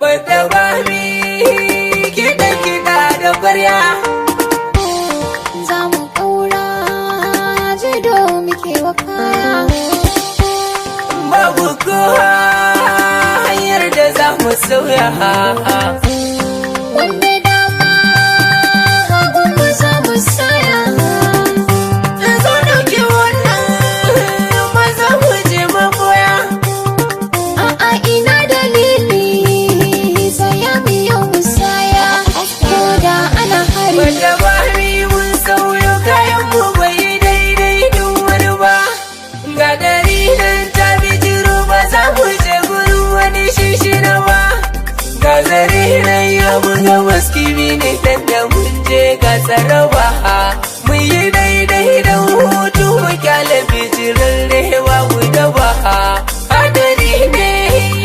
wadda ba mi kiɗa da ƙwarya. Za mu ƙaura jido muke wa kaya. Babu kowa hanyar da za mu sauya. Wanda dama hagun mu za mu saya. Zo ɗauki wannan maza mu je maboya. A'a ina dalili saya mu yau musaya. Ko da ana hari. Wadda ba mi mun sauyo kayan mu bai daidai duk wani ba. Ga gari nan ta bijiro ba za mu je gurin wani shishina ba. Ga zare nan ya buga waskibi ne dan da mun je ga tsaraba. Mun yi daidai da hutu mu kyale bijirin rewa guda ba. Hadari ne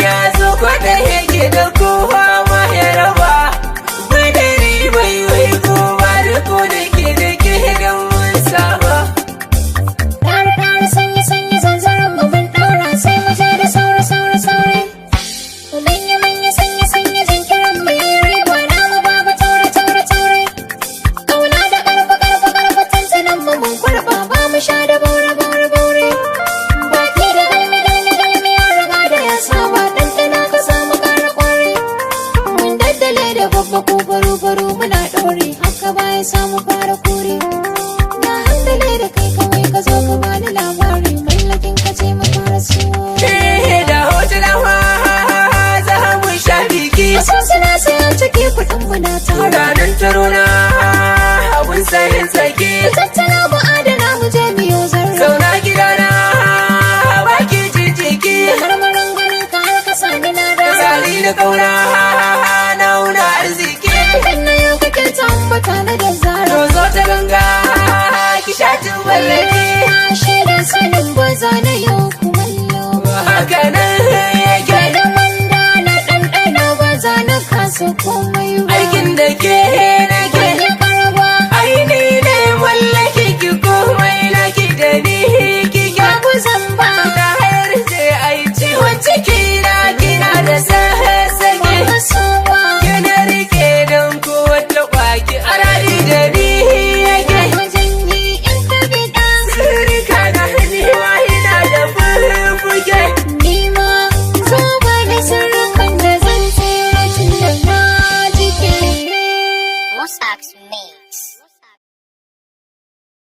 ya zo kwada yake da kowa ma ya raba. Budiri bai wai kowa da ko da ke da mun saba. Ɗar sanyi sanyi zanzaron mu mun ɗaura sai mu je da saura saura saure. Manya manya sanyi sanyi jinkirin mu yi riba na mu babu taure taure taure. Ƙauna da ƙarfa ƙarfa ƙarfa tantanan mu mun kurɓa ba mu sha da baure baure baure. Baki da galmi galmi galmi ya riga da ya saba ɗanɗana ka samu ƙara ƙwari. Mun daddale da babba ko baro baro muna ɗaure haka baya samu fara kore. Na handale da kai kawai ka zo ka bani labari mallakin ka ce mu fara so. Da hotuna ma za mu sha biki. Asusuna sai an cike kuɗin mu na tara. Ranar taro na abun sayin tsaki. Tattala mu adana mu je biyo zarra. Zauna gidana baki jijiki. Marmarin ganin ka har ka sani na da. Sali da kauna nauna arziki. Kan na yau kake tambata na da zara. Rozo ta ganga ki sha tubalaki. Shaida sanin baza na yau kumallo. Haka nan yake Da wanda na ɗanɗana baza na kasa komai ba. aikin da ke